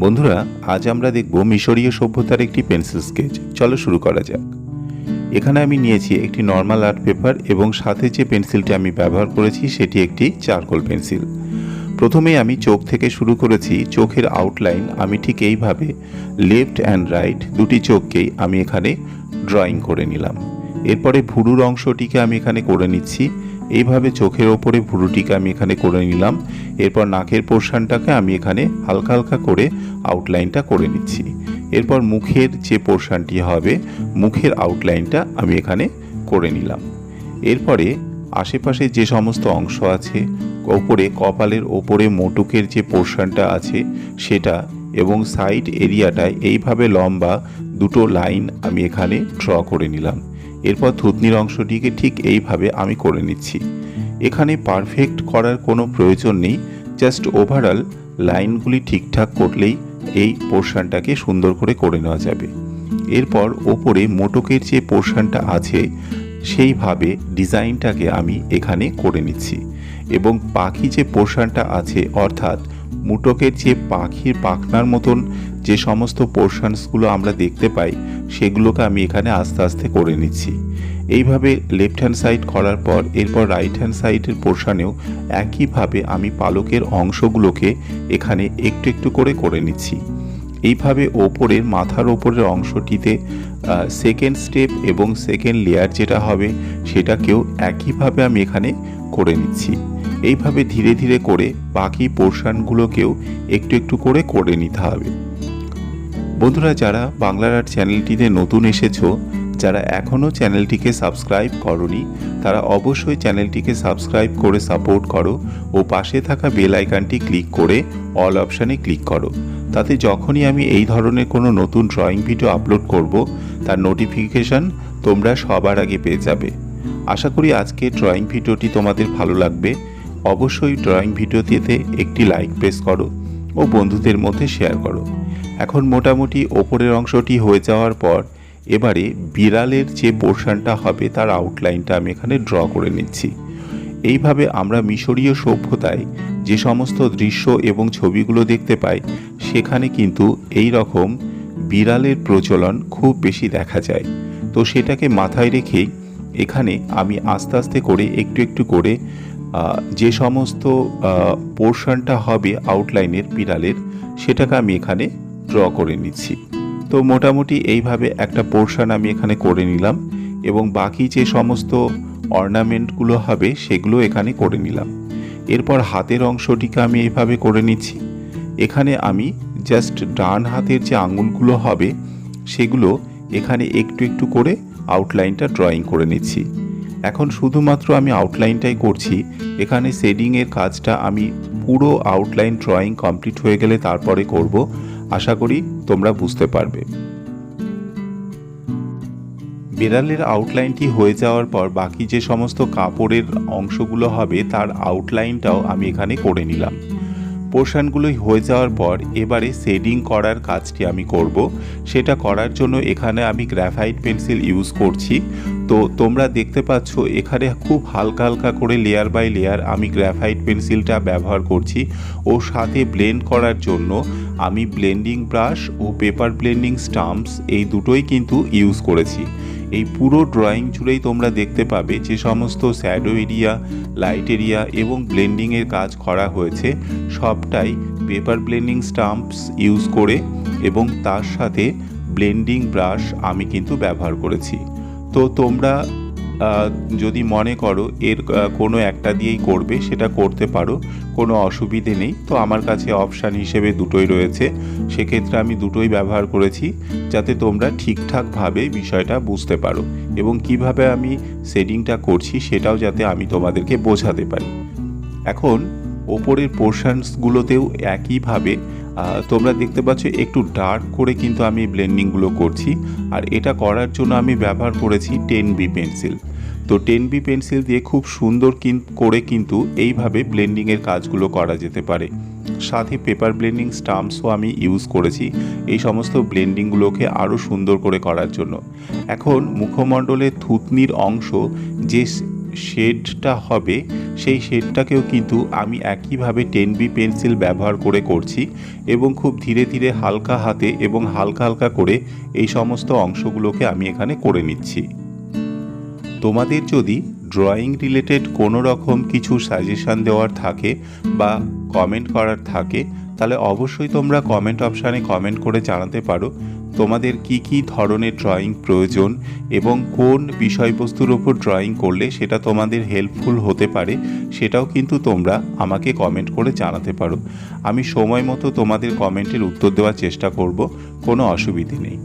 বন্ধুরা, আজ আমরা দেখব মিশরীয় সভ্যতার একটি পেন্সিল স্কেচ। চলো শুরু করা যাক। এখানে আমি নিয়েছি একটি নর্মাল আর্ট পেপার এবং সাথে যে পেন্সিলটি আমি ব্যবহার করেছি সেটি একটি চারকোল পেন্সিল। প্রথমে আমি চোখ থেকে শুরু করেছি। চোখের আউটলাইন আমি ঠিক এইভাবে লেফট অ্যান্ড রাইট দুটি চোখকেই আমি এখানে ড্রয়িং করে নিলাম। এরপরে ভুরুর অংশটিকে আমি এখানে করে নিচ্ছি। এইভাবে চোখের ওপরে ভুরুটিকে আমি এখানে করে নিলাম। এরপর নাকের পোর্শনটাকে আমি এখানে হালকা হালকা করে আউটলাইনটা করে নিচ্ছি। এরপর মুখের যে পোর্শনটি হবে, মুখের আউটলাইনটা আমি এখানে করে নিলাম। এরপরে আশেপাশে যে সমস্ত অংশ আছে, ওপরে কপালের ওপরে মোটুকের যে পোর্শনটা আছে সেটা এবং সাইড এরিয়াটায় এইভাবে লম্বা দুটো লাইন আমি এখানে ড্র করে নিলাম। এরপর থুতনির অংশটিকে ঠিক এইভাবে আমি করে নিচ্ছি। এখানে পারফেক্ট করার কোনো প্রয়োজন নেই, জাস্ট ওভারঅল লাইনগুলি ঠিকঠাক করলেই এই পোর্শনটাকে সুন্দর করে নেওয়া যাবে। এরপর ওপরে মোটকের যে পোর্শনটা আছে সেইভাবে ডিজাইনটাকে আমি এখানে করে নিচ্ছি এবং পাখি যে পোর্শনটা আছে অর্থাৎ মুটকের যে পাখির পাখনার মতন যে সমস্ত পোর্শনসগুলো আমরা দেখতে পাই সেগুলোকে আমি এখানে আস্তে আস্তে করে নিচ্ছি। এইভাবে লেফট হ্যান্ড সাইড করার পর এরপর রাইট হ্যান্ড সাইডের পোর্শনেও একইভাবে আমি পালকের অংশগুলোকে এখানে একটু একটু করে নিচ্ছি। এইভাবে ওপরের মাথার ওপরের অংশটিতে সেকেন্ড স্টেপ এবং সেকেন্ড লেয়ার যেটা হবে সেটাকেও একইভাবে আমি এখানে করে নিচ্ছি। এইভাবে ধীরে ধীরে করে বাকি পোর্শনগুলোকেও একটু একটু করে নিতে হবে। বন্ধুরা, যারা বাংলার আর্ট চ্যানেলটিতে নতুন এসেছো, যারা এখনও চ্যানেলটিকে সাবস্ক্রাইব করোনি, তারা অবশ্যই চ্যানেলটিকে সাবস্ক্রাইব করে সাপোর্ট করো ও পাশে থাকা বেল আইকনটি ক্লিক করে অল অপশানে ক্লিক করো। তাতে যখনই আমি এই ধরনের কোনো নতুন ড্রয়িং ভিডিও আপলোড করব তার নোটিফিকেশান তোমরা সবার আগে পেয়ে যাবে। আশা করি আজকের ড্রয়িং ভিডিওটি তোমাদের ভালো লাগবে। অবশ্যই ড্রয়িং ভিডিওটিতে একটি লাইক প্রেস করো ও বন্ধুদের মধ্যে শেয়ার করো। এখন মোটামুটি ওপরের অংশটি হয়ে যাওয়ার পর এবারে বিড়ালের যে পোর্শনটা হবে তার আউটলাইনটা আমি এখানে ড্র করে নিচ্ছি। এইভাবে আমরা মিশরীয় সভ্যতায় যে সমস্ত দৃশ্য এবং ছবিগুলো দেখতে পাই সেখানে কিন্তু এই রকম বিড়ালের প্রচলন খুব বেশি দেখা যায়। তো সেটাকে মাথায় রেখেই এখানে আমি আস্তে আস্তে করে একটু একটু করে যে সমস্ত পোর্শনটা হবে আউটলাইনের বিড়ালের সেটাকে আমি এখানে ড্র করে নিচ্ছি। তো মোটামুটি এইভাবে একটা পোর্শন আমি এখানে করে নিলাম এবং বাকি যে সমস্ত অর্নামেন্টগুলো হবে সেগুলো এখানে করে নিলাম। এরপর হাতের অংশটিকে আমি এইভাবে করে নিচ্ছি। এখানে আমি জাস্ট ডান হাতের যে আঙুলগুলো হবে সেগুলো এখানে একটু একটু করে আউটলাইনটা ড্রয়িং করে নিচ্ছি। এখন শুধুমাত্র আমি আউটলাইনটাই করছি, এখানে শেডিংয়ের কাজটা আমি পুরো আউটলাইন ড্রয়িং কমপ্লিট হয়ে গেলে তারপরে করব। আশা করি তোমরা বুঝতে পারবে। বিড়ালের আউটলাইনটি হয়ে যাওয়ার পর বাকি যে সমস্ত কাপড়ের অংশগুলো হবে তার আউটলাইনটাও আমি এখানে করে নিলাম। পোর্শনগুলো হয়ে যাওয়ার পর এবারে শেডিং করার কাজটি আমি করব। সেটা করার জন্য এখানে আমি গ্রাফাইট পেন্সিল ইউজ করছি। তো তোমরা দেখতে পাচ্ছ এখানে খুব হালকা হালকা করে লেয়ার বাই লেয়ার আমি গ্রাফাইট পেন্সিলটা ব্যবহার করছি ও সাথে ব্লেন্ড করার জন্য আমি ব্লেন্ডিং ব্রাশ ও পেপার ব্লেন্ডিং স্টাম্পস এই দুটোই কিন্তু ইউজ করেছি। এই পুরো ড্রয়িং জুড়েই তোমরা দেখতে পাবে যে সমস্ত শ্যাডো এরিয়া, লাইট এরিয়া এবং ব্লেন্ডিংয়ের কাজ করা হয়েছে সবটাই পেপার ব্লেন্ডিং স্টাম্পস ইউজ করে এবং তার সাথে ব্লেন্ডিং ব্রাশ আমি কিন্তু ব্যবহার করেছি। তো তোমরা যদি মনে করো এর কোনো একটা দিয়েই করবে সেটা করতে পারো, কোনো অসুবিধে নেই। তো আমার কাছে অপশান হিসেবে দুটোই রয়েছে, সেক্ষেত্রে আমি দুটোই ব্যবহার করেছি যাতে তোমরা ঠিকঠাকভাবে বিষয়টা বুঝতে পারো এবং কিভাবে আমি শেডিংটা করছি সেটাও যাতে আমি তোমাদেরকে বোঝাতে পারি। এখন ওপরের পোর্শনসগুলোতেও একইভাবে তোমরা দেখতে পাচ্ছ একটু ডার্ক করে কিন্তু আমি ব্লেন্ডিংগুলো করছি। আর এটা করার জন্য আমি ব্যবহার করেছি 10B পেন্সিল। তো 10B পেন্সিল দিয়ে খুব সুন্দর করে কিন্তু এইভাবে ব্লেন্ডিংয়ের কাজগুলো করা যেতে পারে। সাথে পেপার ব্লেন্ডিং স্টাম্পসও আমি ইউজ করেছি এই সমস্ত ব্লেন্ডিংগুলোকে আরও সুন্দর করে করার জন্য। এখন মুখমণ্ডলের থুতনির অংশ যে শেডটা হবে সেই শেডটাকেও কিন্তু আমি একইভাবে 10B পেন্সিল ব্যবহার করে করছি এবং খুব ধীরে ধীরে হালকা হাতে এবং হালকা হালকা করে এই সমস্ত অংশগুলোকে আমি এখানে করে নিচ্ছি। তোমাদের যদি ড্রয়িং রিলেটেড কোনো রকম কিছু সাজেশান দেওয়ার থাকে বা কমেন্ট করার থাকে তাহলে অবশ্যই তোমরা কমেন্ট অপশানে কমেন্ট করে জানাতে পারো তোমাদের কি কি ধরনের ড্রয়িং প্রয়োজন এবং কোন বিষয়বস্তুর ওপর ড্রয়িং করলে সেটা তোমাদের হেল্পফুল হতে পারে, সেটাও কিন্তু তোমরা আমাকে কমেন্ট করে জানাতে পারো। আমি সময় মতো তোমাদের কমেন্টের উত্তর দেওয়ার চেষ্টা করব, কোনো অসুবিধে নেই।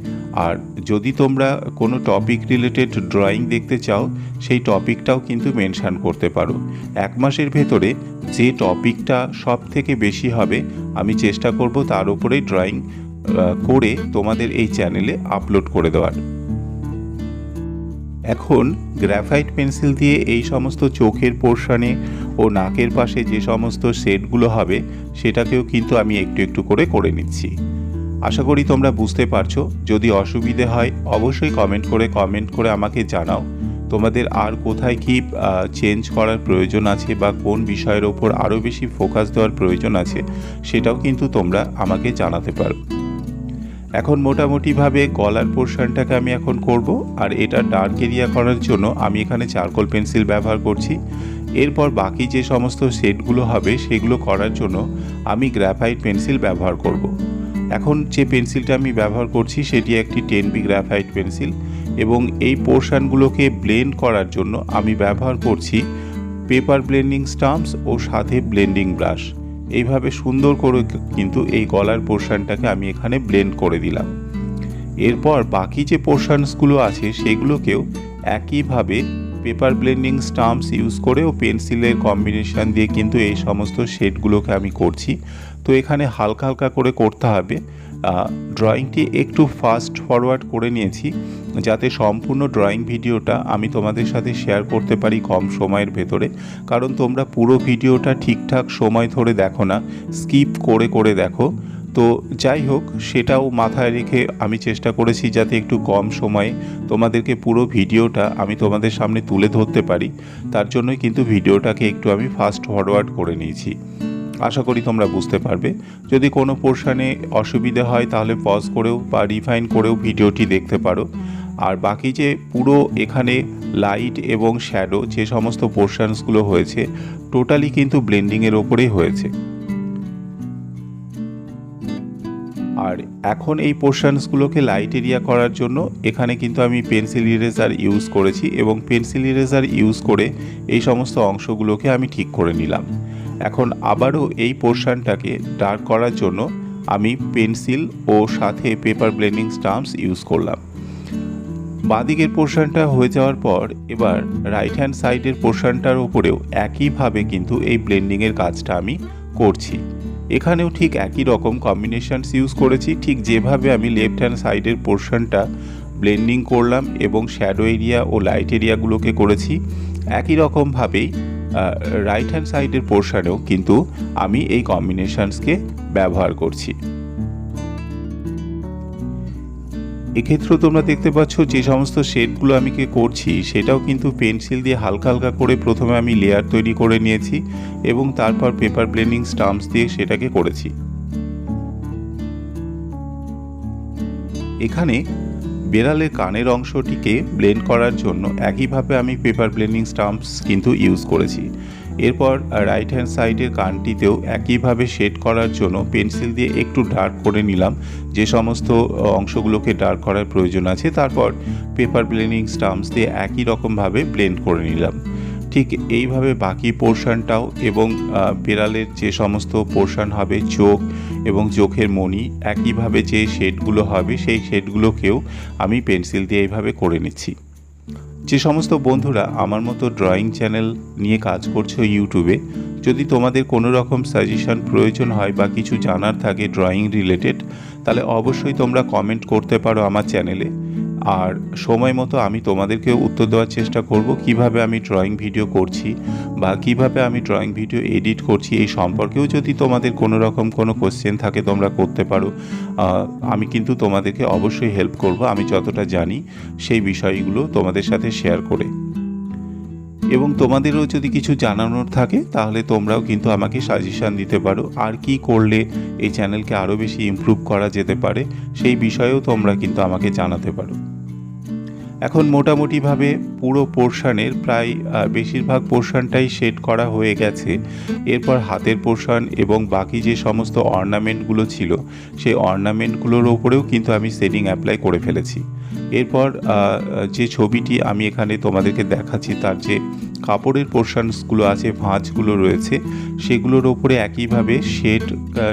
আর যদি তোমরা কোনো টপিক রিলেটেড ড্রয়িং দেখতে চাও সেই টপিকটাও কিন্তু মেনশান করতে পারো। 1 মাসের ভেতরে যে টপিকটা সব থেকে বেশি হবে আমি চেষ্টা করব তার উপরেই ড্রয়িং করে তোমাদের এই চ্যানেলে আপলোড করে দেওয়ার। এখন গ্রাফাইট পেন্সিল দিয়ে এই সমস্ত চোখের পোর্শনে ও নাকের পাশে যে সমস্ত শেডগুলো হবে সেটাকেও কিন্তু আমি একটু একটু করে নিচ্ছি। আশা করি তোমরা বুঝতে পারছো। যদি অসুবিধে হয় অবশ্যই কমেন্ট করে আমাকে জানাও তোমাদের আর কোথায় কি চেঞ্জ করার প্রয়োজন আছে বা কোন বিষয়ের ওপর আরও বেশি ফোকাস দেওয়ার প্রয়োজন আছে সেটাও কিন্তু তোমরা আমাকে জানাতে পারো। এখন মোটামুটিভাবে গলার পোর্শনটাকে আমি এখন করব, আর এটা ডার্ক এরিয়া করার জন্য আমি এখানে চারকোল পেন্সিল ব্যবহার করছি। এরপর বাকি যে সমস্ত শেডগুলো হবে সেগুলো করার জন্য আমি গ্রাফাইট পেন্সিল ব্যবহার করব। এখন যে পেন্সিলটা আমি ব্যবহার করছি সেটি একটি 10B গ্রাফাইট পেন্সিল এবং এই পোর্শনগুলোকে ব্লেন্ড করার জন্য আমি ব্যবহার করছি পেপার ব্লেন্ডিং স্টাম্পস ও সাথে ব্লেন্ডিং ব্রাশ। এইভাবে সুন্দর করে কিন্তু এই গলার পোর্শনটাকে আমি এখানে ব্লেন্ড করে দিলাম। এরপর বাকি যে পোর্শনসগুলো আছে সেগুলোকেও একইভাবে পেপার ব্লেন্ডিং স্টাম্পস ইউজ করে ও পেন্সিলের কম্বিনেশন দিয়ে কিন্তু এই সমস্ত শেডগুলোকে আমি করছি। তো এখানে হালকা হালকা করে করতে হবে। ড্রয়িংটি একটু ফাস্ট ফরওয়ার্ড করে নিয়েছি যাতে সম্পূর্ণ ড্রয়িং ভিডিওটা আমি তোমাদের সাথে শেয়ার করতে পারি কম সময়ের ভেতরে, কারণ তোমরা পুরো ভিডিওটা ঠিকঠাক সময় ধরে দেখো না, স্কিপ করে দেখো। তো যাই হোক, সেটাও মাথায় রেখে আমি চেষ্টা করেছি যাতে একটু কম সময়ে তোমাদেরকে পুরো ভিডিওটা আমি তোমাদের সামনে তুলে ধরতে পারি। তার জন্যই কিন্তু ভিডিওটাকে একটু আমি ফাস্ট ফরওয়ার্ড করে নিয়েছি। আশা করি তোমরা বুঝতে পারবে। যদি কোনো পোর্শনে অসুবিধা হয় তাহলে পজ করেও বা রিফাইন করেও ভিডিওটি দেখতে পারো। আর বাকি যে পুরো এখানে লাইট এবং শ্যাডো যে সমস্ত পোর্শনসগুলো হয়েছে টোটালি কিন্তু ব্লেন্ডিংয়ের ওপরেই হয়েছে। আর এখন এই পোর্শনসগুলোকে লাইট এরিয়া করার জন্য এখানে কিন্তু আমি পেন্সিল ইরেজার ইউজ করেছি এবং পেন্সিল ইরেজার ইউজ করে এই সমস্ত অংশগুলোকে আমি ঠিক করে নিলাম। এখন আবারও এই পোর্শনটাকে ডার্ক করার জন্য আমি পেন্সিল ও সাথে পেপার ব্লেন্ডিং স্টাম্পস ইউজ করলাম। বাঁদিকের পোর্শনটা হয়ে যাওয়ার পর এবার রাইট হ্যান্ড সাইডের পোর্শনটার উপরেও একইভাবে কিন্তু এই ব্লেন্ডিংয়ের কাজটা আমি করছি। এখানেও ঠিক একই রকম কম্বিনেশনস ইউজ করেছি, ঠিক যেভাবে আমি লেফট হ্যান্ড সাইডের পোর্শনটা ব্লেন্ডিং করলাম এবং শ্যাডো এরিয়া ও লাইট এরিয়াগুলোকে করেছি, একই রকমভাবেই রাইট হ্যান্ড সাইডের পোর্শনেও কিন্তু আমি এই কম্বিনেশনসকে ব্যবহার করছি। এক্ষেত্রেও তোমরা দেখতে পাচ্ছ যে সমস্ত শেডগুলো আমি করছি সেটাও কিন্তু পেন্সিল দিয়ে হালকা হালকা করে প্রথমে আমি লেয়ার তৈরি করে নিয়েছি এবং তারপর পেপার ব্লেন্ডিং স্টাম্পস দিয়ে সেটাকে করেছি। এখানে বেড়ালের কানের অংশটিকে ব্লেন্ড করার জন্য একইভাবে আমি পেপার ব্লেন্ডিং স্টাম্পস কিন্তু ইউজ করেছি। এরপর রাইট হ্যান্ড সাইডের কানটিতেও একইভাবে শেড করার জন্য পেন্সিল দিয়ে একটু ডার্ক করে নিলাম যে সমস্ত অংশগুলোকে ডার্ক করার প্রয়োজন আছে, তারপর পেপার ব্লেন্ডিং স্টাম্পস দিয়ে একই রকমভাবে ব্লেন্ড করে নিলাম। ঠিক এইভাবে বাকি পোর্শনটাও এবং বেড়ালের যে সমস্ত পোর্শন হবে চোখ এবং চোখের মণি একইভাবে যে শেডগুলো হবে সেই শেডগুলোকেও আমি পেন্সিল দিয়ে এইভাবে করে নিচ্ছি। যে সমস্ত বন্ধুরা আমার মতো ড্রয়িং চ্যানেল নিয়ে কাজ করছো ইউটিউবে, যদি তোমাদের কোনো রকম সাজেশন প্রয়োজন হয় বা কিছু জানার থাকে ড্রয়িং রিলেটেড তাহলে অবশ্যই তোমরা কমেন্ট করতে পারো আমার চ্যানেলে। আর সময় মতো আমি তোমাদেরকে উত্তর দেওয়ার চেষ্টা করব কিভাবে আমি ড্রয়িং ভিডিও করছি বা কিভাবে আমি ড্রয়িং ভিডিও এডিট করছি এই সম্পর্কেও যদি তোমাদের কোনো রকম কোনো কোশ্চেন থাকে তোমরা করতে পারো। আমি কিন্তু তোমাদেরকে অবশ্যই হেল্প করব আমি যতটা জানি সেই বিষয়গুলো তোমাদের সাথে শেয়ার করে। এবং তোমাদেরও যদি কিছু জানানোর থাকে তাহলে তোমরাও কিন্তু আমাকে সাজেশান দিতে পারো, আর কি করলে এই চ্যানেলকে আরও বেশি ইমপ্রুভ করা যেতে পারে সেই বিষয়েও তোমরা কিন্তু আমাকে জানাতে পারো। এখন মোটামুটিভাবে পুরো পোর্শনের প্রায় বেশিরভাগ পোর্শনটাই শেড করা হয়ে গেছে। এরপর হাতের পোর্শন এবং বাকি যে সমস্ত অর্নামেন্টগুলো ছিল সেই অর্নামেন্টগুলোর ওপরেও কিন্তু আমি শেডিং অ্যাপ্লাই করে ফেলেছি। এরপর যে ছবিটি আমি এখানে তোমাদেরকে দেখাচ্ছি তার যে কাপড়ের পোর্শনসগুলো আছে, ভাঁজগুলো রয়েছে, সেগুলোর ওপরে একইভাবে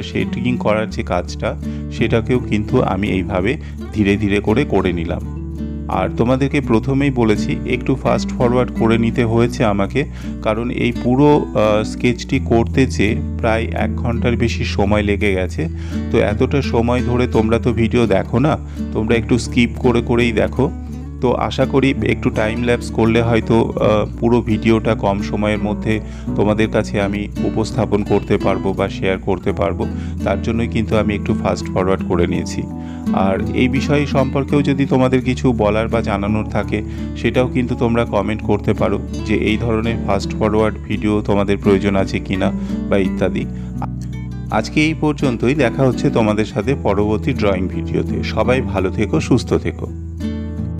শেডিং করার যে কাজটা সেটাকেও কিন্তু আমি এইভাবে ধীরে ধীরে করে নিলাম। আর তোমাদেরকে প্রথমেই বলেছি একটু ফাস্ট ফরওয়ার্ড করে নিতে হয়েছে আমাকে, কারণ এই পুরো স্কেচটি করতে যেয়ে প্রায় 1 ঘন্টার বেশি সময় লেগে গেছে। তো এতটা সময় ধরে তোমরা তো ভিডিও দেখো না, তোমরা একটু স্কিপ করেই দেখো। তো আশা করি একটু টাইম ল্যাপস করলে হয়তো পুরো ভিডিওটা কম সময়ের মধ্যে তোমাদের কাছে আমি উপস্থাপন করতে পারবো বা শেয়ার করতে পারবো। তার জন্যই কিন্তু আমি একটু ফাস্ট ফরওয়ার্ড করে নিয়েছি। আর এই বিষয় সম্পর্কেও যদি তোমাদের কিছু বলার বা জানানোর থাকে সেটাও কিন্তু তোমরা কমেন্ট করতে পারো, যে এই ধরনের ফাস্ট ফরওয়ার্ড ভিডিও তোমাদের প্রয়োজন আছে কিনা বা ইত্যাদি। আজকে এই পর্যন্তই, দেখা হচ্ছে তোমাদের সাথে পরবর্তী ড্রয়িং ভিডিওতে। সবাই ভালো থেকো, সুস্থ থেকো।